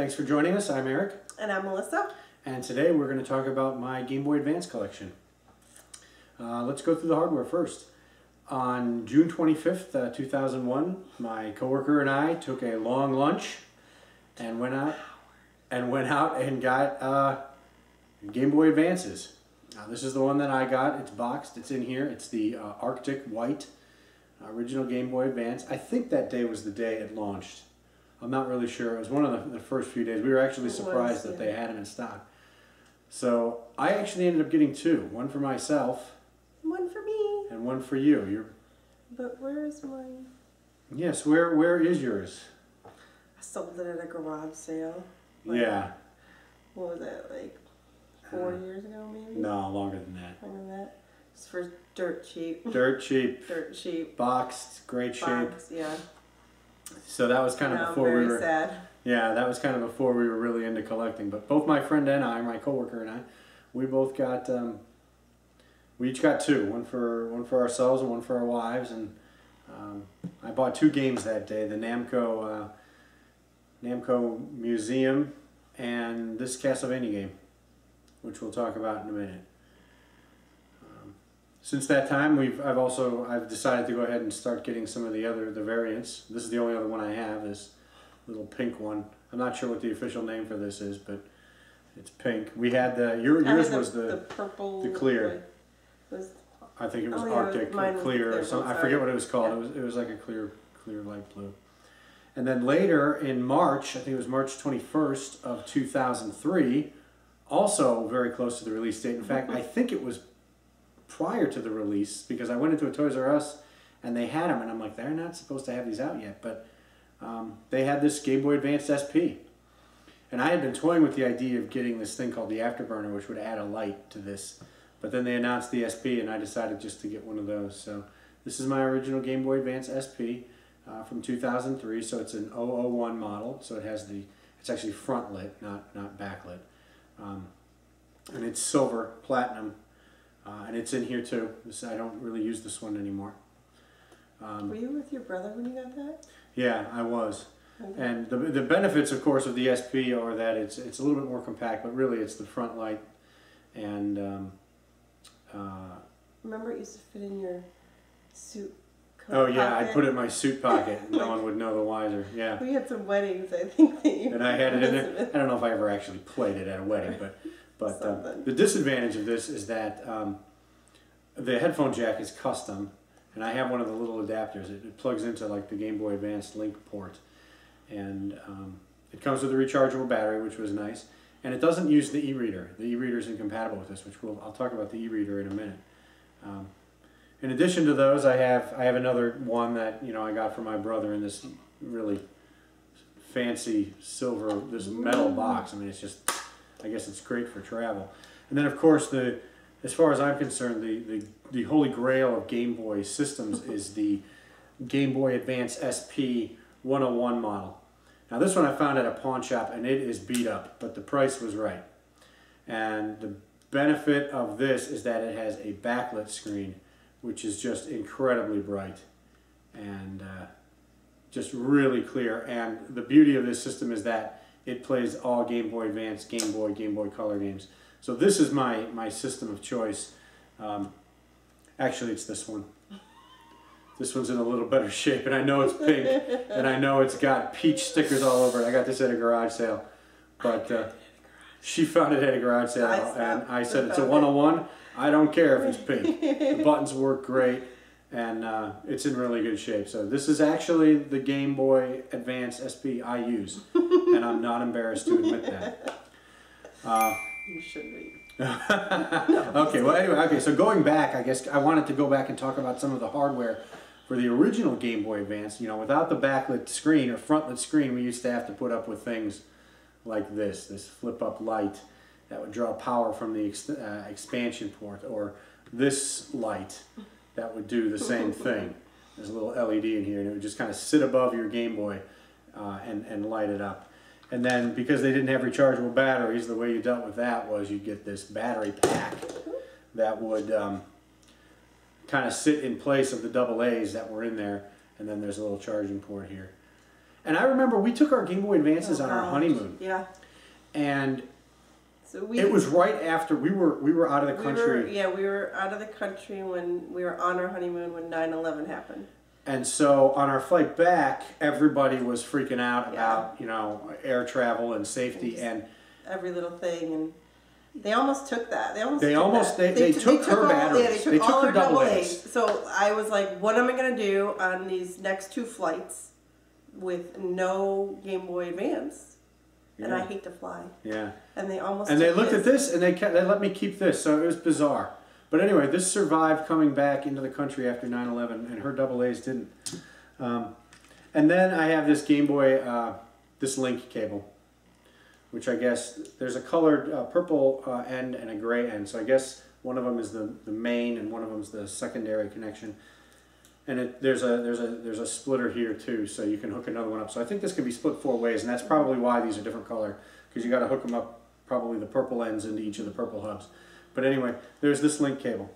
Thanks for joining us. I'm Eric. And I'm Melissa. And today we're going to talk about my Game Boy Advance collection. Let's go through the hardware first. On June 25th, 2001, my coworker and I took a long lunch and went out and got Game Boy Advances. Now, this is the one that I got. It's boxed. It's in here. It's the Arctic White original Game Boy Advance. I think that day was the day it launched. I'm not really sure. It was one of the first few days. We were actually surprised that they had it in stock. So I actually ended up getting two. One for myself. One for me. And one for you. But where is mine? Yes, where is yours? I sold it at a garage sale. Yeah. What was that, like 4 years ago maybe? No, longer than that. Longer than that? It's for dirt cheap. Dirt cheap. Dirt cheap. Boxed, great shape. Yeah. So that was kind of before we were... sad. Yeah, that was kind of before we were really into collecting. But both my friend and I, my coworker and I, we both got... we each got two. One for ourselves and one for our wives. And I bought two games that day. The Namco Museum and this Castlevania game, which we'll talk about in a minute. Since that time, I've decided to go ahead and start getting some of the variants. This is the only other one I have, this little pink one. I'm not sure what the official name for this is, but it's pink. We had yours was the purple, the clear. I think it was Arctic clear or something. I forget what it was called. Yeah. It was like a clear light blue. And then later in March, I think it was March 21st of 2003, also very close to the release date. In fact, I think it was prior to the release, because I went into a Toys R Us and they had them, and I'm like, they're not supposed to have these out yet, but they had this Game Boy Advance SP. And I had been toying with the idea of getting this thing called the Afterburner, which would add a light to this. But then they announced the SP, and I decided just to get one of those. So this is my original Game Boy Advance SP from 2003. So it's an 001 model. So it's actually front lit, not backlit. And it's silver, platinum. And it's in here too. I don't really use this one anymore. Were you with your brother when you got that? Yeah, I was. Okay. And the benefits, of course, of the SP are that it's a little bit more compact, but really it's the front light. And remember it used to fit in your suit coat oh yeah, pocket? I'd put it in my suit pocket, and no one would know the wiser. Yeah. We had some weddings, I think, that you... And I had it in there. I don't know if I ever actually played it at a wedding, but the disadvantage of this is that the headphone jack is custom, and I have one of the little adapters. It plugs into like the Game Boy Advance link port, and it comes with a rechargeable battery, which was nice, and it doesn't use the e-reader. The e-reader is incompatible with this, which I'll talk about the e-reader in a minute. In addition to those, I have another one that I got for my brother in this really fancy silver, this metal box. I mean, it's just, I guess it's great for travel. And then of course, as far as I'm concerned, the holy grail of Game Boy systems is the Game Boy Advance SP 101 model. Now this one I found at a pawn shop, and it is beat up, but the price was right. And the benefit of this is that it has a backlit screen, which is just incredibly bright and just really clear. And the beauty of this system is that it plays all Game Boy Advance, Game Boy Color games. So this is my system of choice. Actually, it's this one. This one's in a little better shape, and I know it's pink, and I know it's got peach stickers all over it. I got this at a garage sale, but she found it at a garage sale, and I said it's a 101. I don't care if it's pink. The buttons work great, and it's in really good shape. So this is actually the Game Boy Advance SP I use, and I'm not embarrassed to admit that. You should be. Okay, well anyway, okay, so going back, I guess I wanted to go back and talk about some of the hardware for the original Game Boy Advance. Without the backlit screen or frontlit screen, we used to have to put up with things like this flip-up light that would draw power from the expansion port, or this light that would do the same thing. There's a little LED in here, and it would just kind of sit above your Game Boy and light it up. And then, because they didn't have rechargeable batteries, the way you dealt with that was you'd get this battery pack that would kind of sit in place of the AA's that were in there, and then there's a little charging port here. And I remember we took our Game Boy Advances on our honeymoon. Yeah. And so it was right after we were out of the country. We were out of the country when we were on our honeymoon when 9/11 happened. And so on our flight back, everybody was freaking out about, you know, air travel and safety and every little thing. And they almost took that. They took her batteries. Yeah, they took all her double A's. So I was like, what am I going to do on these next 2 flights with no Game Boy Advance? Yeah. And I hate to fly. Yeah. And they almost and they looked at this and they let me keep this. So it was bizarre. But anyway, this survived coming back into the country after 9/11, and her double A's didn't. And then I have this Game Boy, this link cable, which I guess there's a colored purple end and a gray end. So I guess one of them is the main, and one of them is the secondary connection. And there's a splitter here too, so you can hook another one up. So I think this can be split 4 ways, and that's probably why these are different color, because you got to hook them up, probably the purple ends into each of the purple hubs. But anyway, there's this link cable.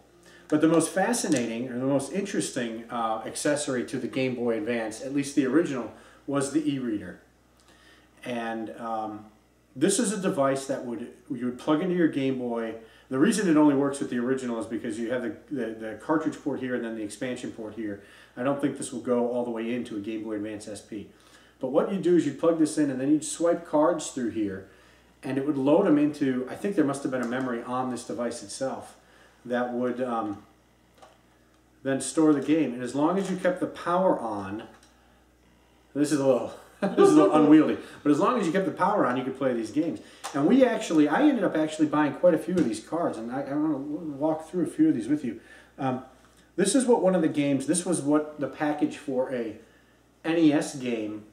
But the most fascinating, or the most interesting accessory to the Game Boy Advance, at least the original, was the e-reader. And this is a device that you would plug into your Game Boy. The reason it only works with the original is because you have the cartridge port here and then the expansion port here. I don't think this will go all the way into a Game Boy Advance SP. But what you do is you plug this in and then you'd swipe cards through here, and it would load them into, I think there must have been a memory on this device itself that would then store the game. And as long as you kept the power on, this is a little unwieldy, but as long as you kept the power on, you could play these games. And I ended up actually buying quite a few of these cards, and I want to walk through a few of these with you. This is what one of the games, this was what the package for a NES game,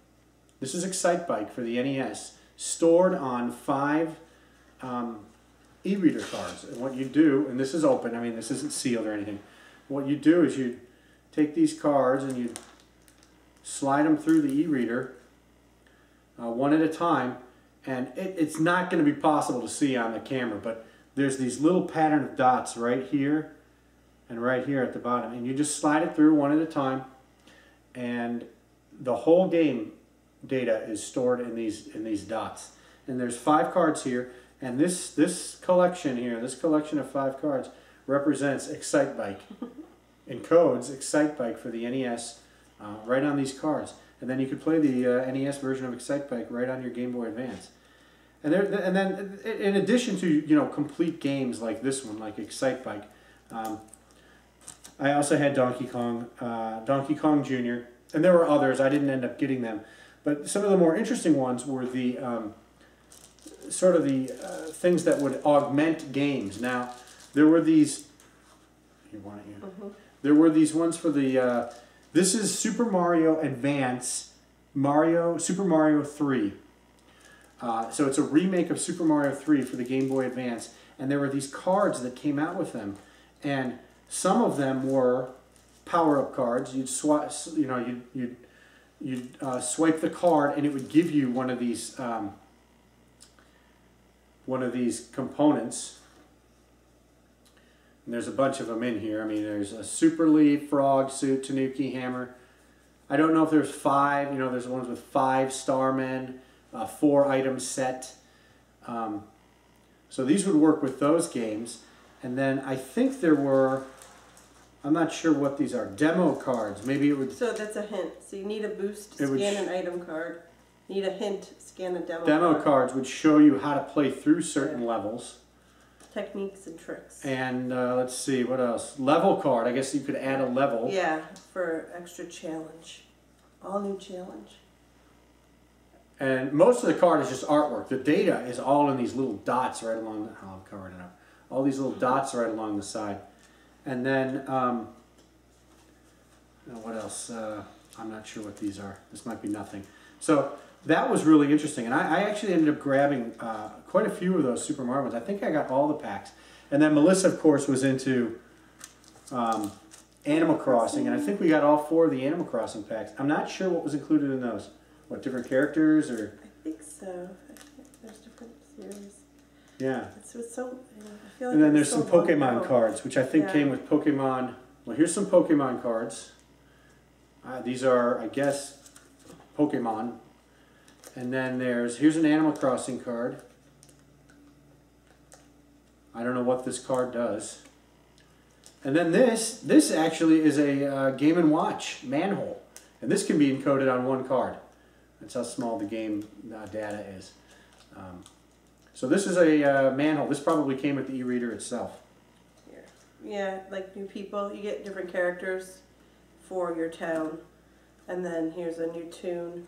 this is Excite Bike for the NES, stored on 5 e-reader cards. And what you do, and this is open, I mean this isn't sealed or anything, what you do is you take these cards and you slide them through the e-reader one at a time, and it's not going to be possible to see on the camera, but there's these little pattern of dots right here and right here at the bottom, and you just slide it through one at a time, and the whole game data is stored in these dots. And there's 5 cards here, and this collection here, this collection of 5 cards represents Excite Bike. Encodes Excite Bike for the NES right on these cards. And then you could play the NES version of Excite Bike right on your Game Boy Advance. And then in addition to, you know, complete games like this one, like Excite Bike, I also had Donkey Kong Jr., and there were others. I didn't end up getting them. But some of the more interesting ones were the sort of the things that would augment games. Now, there were these. You want it here? Mm-hmm. There were these ones for the. This is Super Mario Advance, Super Mario 3. So it's a remake of Super Mario 3 for the Game Boy Advance, and there were these cards that came out with them, and some of them were power-up cards. You'd swipe, you know, you'd swipe the card, and it would give you one of these components. And there's a bunch of them in here. I mean, there's a Super Leaf, Frog, Suit, Tanuki, Hammer. I don't know if there's 5. You know, there's ones with 5 Starmen, 4-item set. So these would work with those games. And then I think there were, I'm not sure what these are, demo cards. Maybe it would... So that's a hint. So you need a boost, scan an item card. You need a hint, scan a demo card. Demo cards would show you how to play through certain levels. Techniques and tricks. And let's see, what else? Level card. I guess you could add a level. Yeah, for extra challenge. All new challenge. And most of the card is just artwork. The data is all in these little dots right along the... Oh, I'm covering it up. All these little dots right along the side. And then, what else? I'm not sure what these are. This might be nothing. So that was really interesting. And I actually ended up grabbing quite a few of those Super Mario ones. I think I got all the packs. And then Melissa, of course, was into Animal Crossing. And I think we got all 4 of the Animal Crossing packs. I'm not sure what was included in those. What, different characters? Or? I think so. I think there's different series. Yeah. It's so, I feel like and then there's some Pokemon cards, which I think came with Pokemon. Well, here's some Pokemon cards. These are, I guess, Pokemon And then here's an Animal Crossing card. I don't know what this card does. And then this actually is a Game & Watch manhole. And this can be encoded on one card. That's how small the game data is. So this is a manhole. This probably came with the e-reader itself. Yeah, like new people. You get different characters for your town. And then here's a new tune,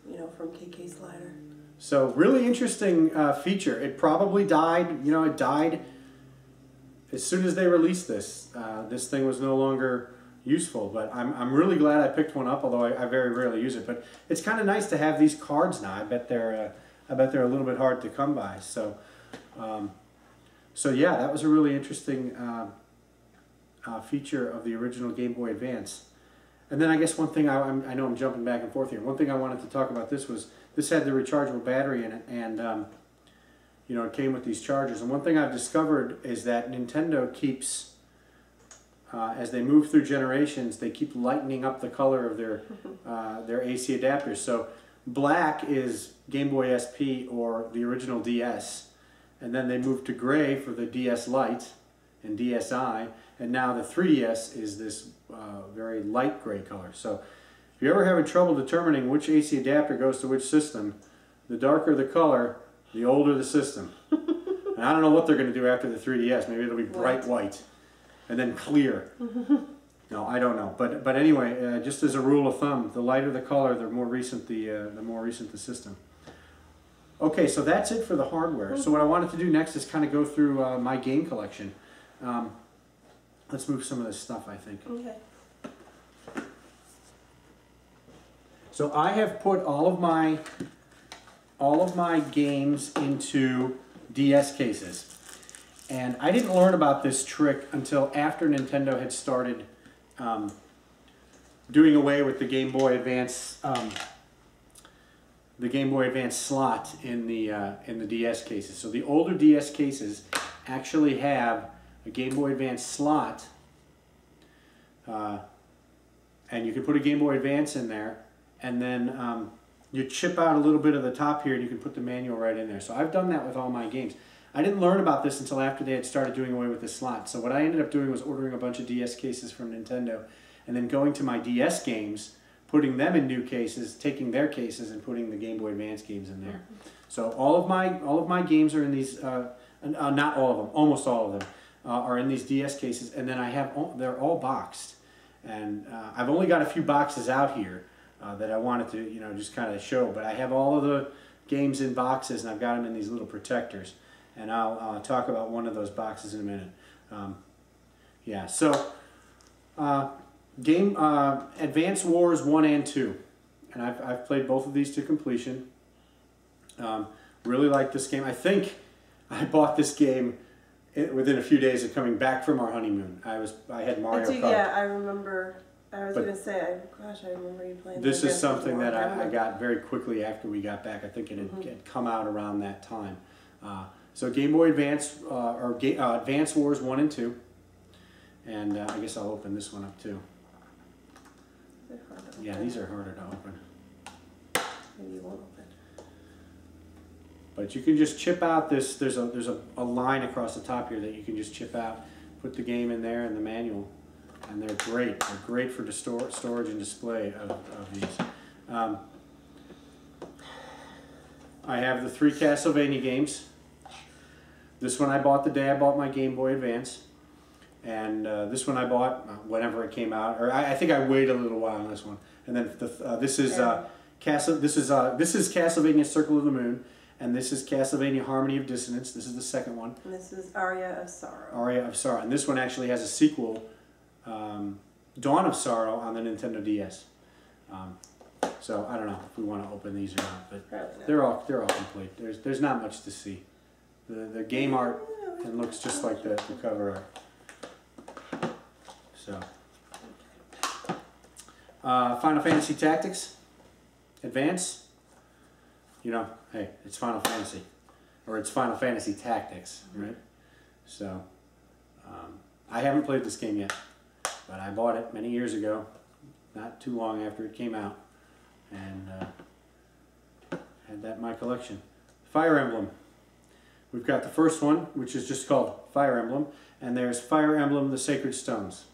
you know, from KK Slider. So really interesting feature. It probably died, you know, it died as soon as they released this. This thing was no longer useful, but I'm really glad I picked one up, although I very rarely use it. But it's kind of nice to have these cards now. I bet they're a little bit hard to come by. So, so yeah, that was a really interesting feature of the original Game Boy Advance. And then I guess one thing, I know I'm jumping back and forth here, one thing I wanted to talk about this was, this had the rechargeable battery in it, and you know, it came with these chargers. And one thing I've discovered is that Nintendo keeps, as they move through generations, they keep lightening up the color of their AC adapters. So black is Game Boy SP or the original DS, and then they moved to gray for the DS Lite and DSi, and now the 3DS is this very light gray color. So if you're ever having trouble determining which AC adapter goes to which system, the darker the color, the older the system. And I don't know what they're going to do after the 3DS. Maybe it'll be bright white and then clear. No, I don't know. But anyway, just as a rule of thumb, the lighter the color, the more recent the system. Okay, so that's it for the hardware. So what I wanted to do next is kind of go through my game collection. Let's move some of this stuff, I think. Okay. So I have put all of my games into DS cases. And I didn't learn about this trick until after Nintendo had started doing away with the Game Boy Advance slot in the DS cases. So the older DS cases actually have a Game Boy Advance slot, and you can put a Game Boy Advance in there, and then you chip out a little bit of the top here and you can put the manual right in there. So I've done that with all my games. I didn't learn about this until after they had started doing away with the slot. So what I ended up doing was ordering a bunch of DS cases from Nintendo and then going to my DS games, putting them in new cases, taking their cases and putting the Game Boy Advance games in there. So all of my games are in these, not all of them, almost all of them are in these DS cases, and then they're all boxed. And I've only got a few boxes out here that I wanted to, you know, just kind of show, but I have all of the games in boxes, and I've got them in these little protectors. And I'll talk about one of those boxes in a minute. Yeah, so Advance Wars 1 and 2. And I've played both of these to completion. Really like this game. I think I bought this game within a few days of coming back from our honeymoon. I had Mario Kart. Yeah, I remember. I was going to say, gosh, I remember you playing. This is something that I got very quickly after we got back. I think it had come out around that time. So Game Boy Advance, Advance Wars 1 and 2. And I guess I'll open this one up too. Yeah, these are harder to open. Maybe you won't open. But you can just chip out this, there's a line across the top here that you can just chip out, put the game in there and the manual, and they're great. They're great for the storage and display of these. I have the 3 Castlevania games. This one I bought the day I bought my Game Boy Advance. And this one I bought whenever it came out, or I think I waited a little while on this one. And then this is Castlevania Circle of the Moon, and this is Castlevania Harmony of Dissonance. This is the second one. And this is Aria of Sorrow. Aria of Sorrow, and this one actually has a sequel, Dawn of Sorrow, on the Nintendo DS. So I don't know if we want to open these or not, but they're all complete. There's not much to see. The game art and looks just like the cover art. So, Final Fantasy Tactics, Advance, you know, hey, it's Final Fantasy, or it's Final Fantasy Tactics, right? So, I haven't played this game yet, but I bought it many years ago, not too long after it came out, and Had that in my collection. Fire Emblem. We've got the first one, which is just called Fire Emblem, and there's Fire Emblem: The Sacred Stones.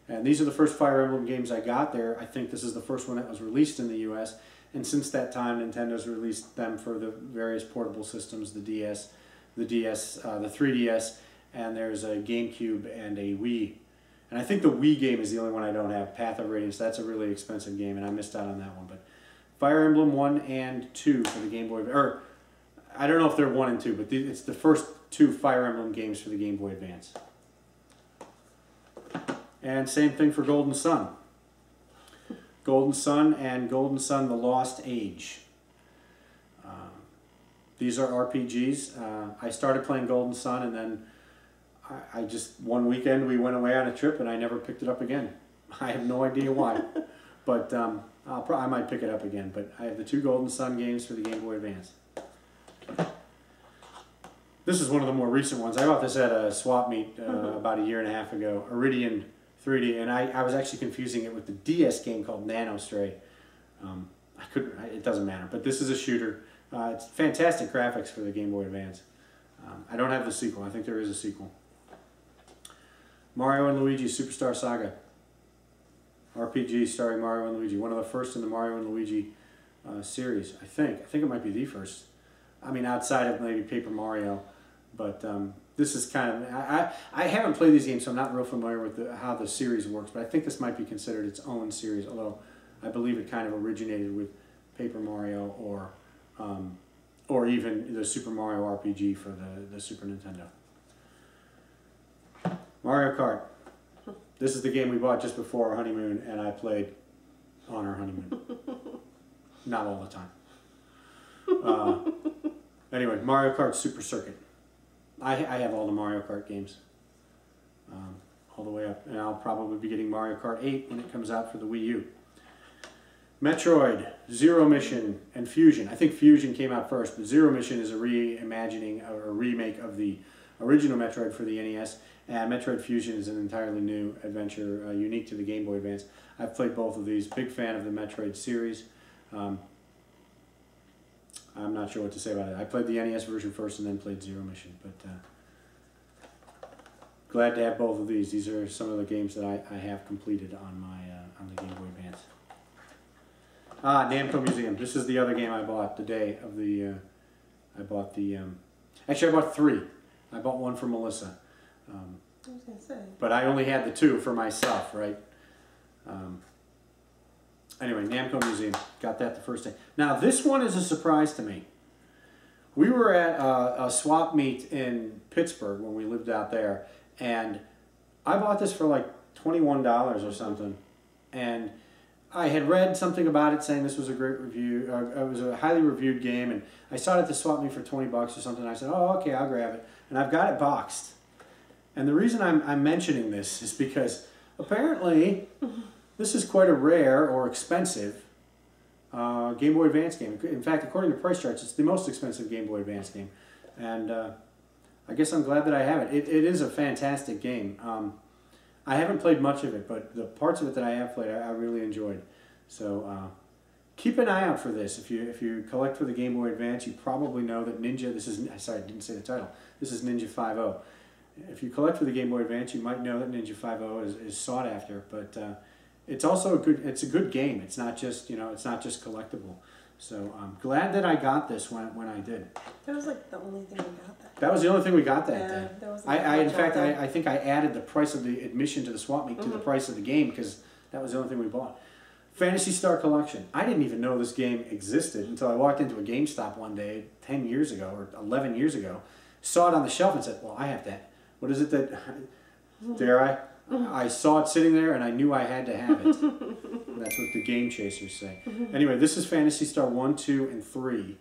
And these are the first Fire Emblem games I got there. I think this is the first one that was released in the US, and since that time Nintendo's released them for the various portable systems, the DS, the 3DS, and there's a GameCube and a Wii. And I think the Wii game is the only one I don't have, Path of Radiance. That's a really expensive game, and I missed out on that one. But Fire Emblem 1 and 2 for the Game Boy, or I don't know if they're 1 and 2, but it's the first 2 Fire Emblem games for the Game Boy Advance. And same thing for Golden Sun. Golden Sun and Golden Sun: The Lost Age. These are RPGs. I started playing Golden Sun, and then I just, one weekend we went away on a trip and I never picked it up again. I have no idea why. But I might pick it up again. But I have the 2 Golden Sun games for the Game Boy Advance. This is one of the more recent ones. I got this at a swap meet about a year and a half ago. Iridian 3D, and I was actually confusing it with the DS game called Nano Stray. It doesn't matter, but this is a shooter. It's fantastic graphics for the Game Boy Advance. I don't have the sequel. I think there is a sequel. Mario and Luigi Superstar Saga. RPG starring Mario and Luigi. One of the first in the Mario and Luigi series, I think. I think it might be the first. I mean, outside of maybe Paper Mario. But this is kind of... I haven't played these games, so I'm not real familiar with how the series works. But I think this might be considered its own series, although I believe it kind of originated with Paper Mario or even the Super Mario RPG for the Super Nintendo. Mario Kart. This is the game we bought just before our honeymoon, and I played on our honeymoon. Not all the time. Anyway, Mario Kart Super Circuit. I have all the Mario Kart games. All the way up. And I'll probably be getting Mario Kart 8 when it comes out for the Wii U. Metroid, Zero Mission, and Fusion. I think Fusion came out first, but Zero Mission is a reimagining or a remake of the original Metroid for the NES, and Metroid Fusion is an entirely new adventure unique to the Game Boy Advance. I've played both of these. Big fan of the Metroid series. I'm not sure what to say about it. I played the NES version first and then played Zero Mission, but glad to have both of these. These are some of the games that I have completed on the Game Boy Advance. Namco Museum. This is the other game I bought the day of the... actually, I bought 3. I bought one for Melissa. I was gonna say. But I only had the 2 for myself, right? Anyway, Namco Museum. Got that the first day. Now, this one is a surprise to me. We were at a swap meet in Pittsburgh when we lived out there, and I bought this for like $21 or something. And I had read something about it saying this was a great review. It was a highly reviewed game, and I saw it at the swap meet for 20 bucks or something. I said, oh, okay, I'll grab it. And I've got it boxed. And the reason I'm mentioning this is because apparently this is quite a rare or expensive Game Boy Advance game. In fact, according to price charts, it's the most expensive Game Boy Advance game. And I guess I'm glad that I have it. It is a fantastic game. I haven't played much of it, but the parts of it that I have played, I really enjoyed. So keep an eye out for this. If you collect for the Game Boy Advance, you probably know that Ninja. Sorry, I didn't say the title. This is Ninja 5.0. If you collect for the Game Boy Advance, you might know that Ninja 5.0 is sought after, but it's also a good game. It's not just collectible. So I'm glad that I got this when I did. That was like the only thing we got that. That was the only thing we got that day. There wasn't In fact, I think I added the price of the admission to the swap meet to the price of the game because that was the only thing we bought. Phantasy Star Collection. I didn't even know this game existed until I walked into a GameStop one day 10 years ago or 11 years ago, saw it on the shelf and said, well, I have that. What is it that, dare I? I saw it sitting there and I knew I had to have it. That's what the Game Chasers say. Anyway, this is Phantasy Star 1, 2, and 3.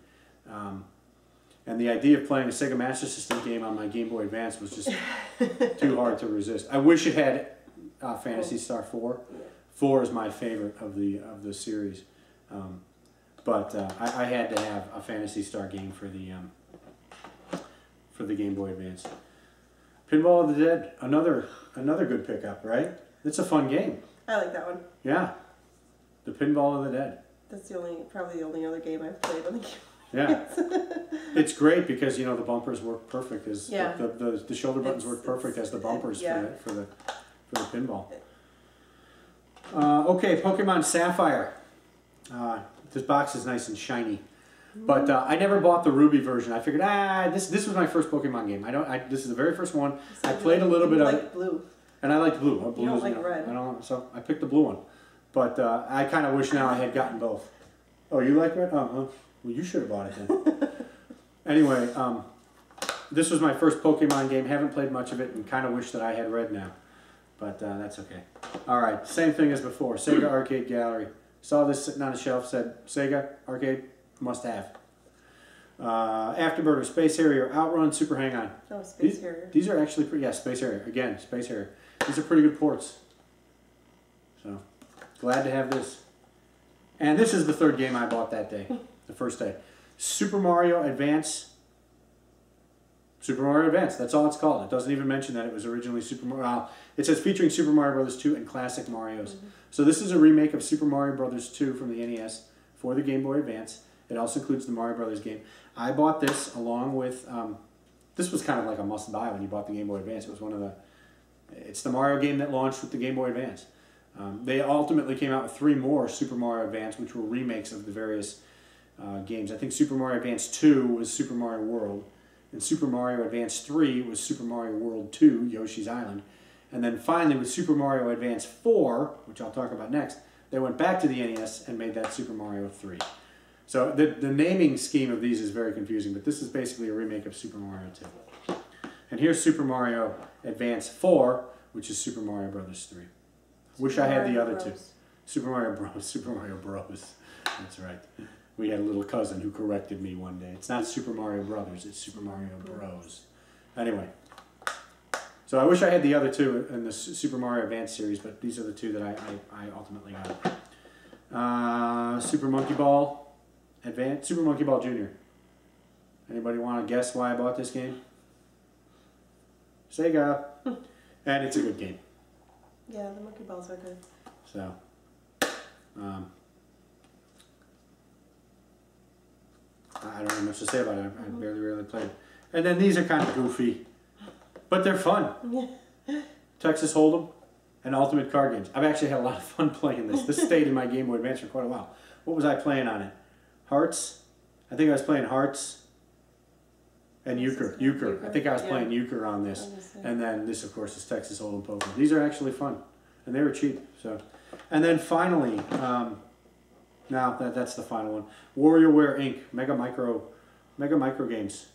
And the idea of playing a Sega Master System game on my Game Boy Advance was just too hard to resist. I wish it had Phantasy Star 4. 4 is my favorite of the series. But I had to have a Phantasy Star game for the Game Boy Advance. Pinball of the Dead, another good pickup, right? It's a fun game. I like that one. Yeah, the Pinball of the Dead. That's probably the only other game I've played on the Game Yeah. It's great because, you know, the bumpers work perfect as the shoulder buttons work perfect as the bumpers for the pinball. Okay, Pokemon Sapphire. This box is nice and shiny. But I never bought the Ruby version. I figured, this was my first Pokemon game. This is the very first one. I played a little bit of it. Blue. And I liked blue. You don't like red. So I picked the blue one. But I kind of wish now I had gotten both. Oh, you like red? Well, you should have bought it then. Anyway, this was my first Pokemon game. Haven't played much of it and kind of wish that I had red now. But that's okay. All right, same thing as before. Sega Arcade Gallery. Saw this sitting on a shelf, said Sega Arcade, must have. Afterburner, Space Harrier, Outrun, Super Hang-On. Oh, Space Harrier. These are actually pretty, Space Harrier. Again, Space Harrier. These are pretty good ports. So, glad to have this. And this is the third game I bought that day, the first day. Super Mario Advance. Super Mario Advance, that's all it's called. It doesn't even mention that it was originally Super Mario. It says featuring Super Mario Bros. 2 and classic Marios. So this is a remake of Super Mario Bros. 2 from the NES for the Game Boy Advance. It also includes the Mario Brothers game. I bought this along with, this was kind of like a must-buy when you bought the Game Boy Advance. It was one of the, it's the Mario game that launched with the Game Boy Advance. They ultimately came out with 3 more Super Mario Advance, which were remakes of the various games. I think Super Mario Advance 2 was Super Mario World, and Super Mario Advance 3 was Super Mario World 2, Yoshi's Island. And then finally with Super Mario Advance 4, which I'll talk about next, they went back to the NES and made that Super Mario 3. So the naming scheme of these is very confusing, but this is basically a remake of Super Mario 2. And here's Super Mario Advance 4, which is Super Mario Bros. 3. Wish I had the other two. Super Mario Bros. Super Mario Bros. That's right. We had a little cousin who corrected me one day. It's not Super Mario Brothers, it's Super Mario Bros. Anyway. So I wish I had the other two in the Super Mario Advance series, but these are the two that I ultimately got. Super Monkey Ball Advance, Super Monkey Ball Jr. Anybody want to guess why I bought this game? Sega. And it's a good game. Yeah, the Monkey Balls are good. So, I don't have much to say about it. I barely really played it. And then these are kind of goofy, but they're fun. Texas Hold'em and Ultimate Card Games. I've actually had a lot of fun playing this. This stayed in my Game Boy Advance for quite a while. What was I playing on it? Hearts? I think I was playing Hearts and Euchre. Euchre. I think I was playing Euchre on this. And then this, of course, is Texas Hold'em Poker. These are actually fun. And they were cheap. So, and then finally, now that's the final one. WarioWare Inc. Mega Micro Games.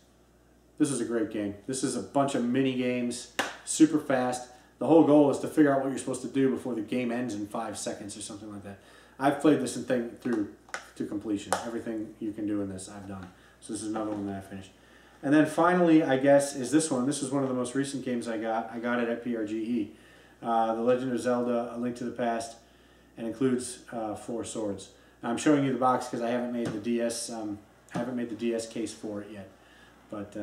This is a great game. This is a bunch of mini games, super fast. The whole goal is to figure out what you're supposed to do before the game ends in 5 seconds or something like that. I've played this thing through to completion. Everything you can do in this, I've done. So this is another one that I finished. And then finally, I guess, is this one. This is one of the most recent games I got. I got it at PRGE. The Legend of Zelda: A Link to the Past, and includes 4 swords. Now, I'm showing you the box because I haven't made the DS. Haven't made the DS case for it yet. But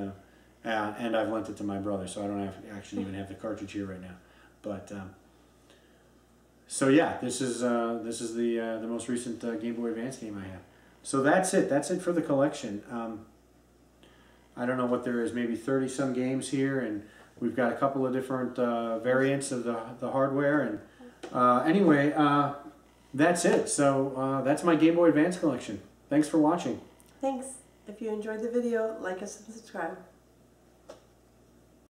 and I've lent it to my brother, so I don't actually even have the cartridge here right now. But so yeah, this is the most recent Game Boy Advance game I have. So that's it. That's it for the collection. I don't know what there is, maybe 30-some games here, and we've got a couple of different variants of the hardware. And anyway, that's it. So that's my Game Boy Advance collection. Thanks for watching. Thanks. If you enjoyed the video, like us and subscribe.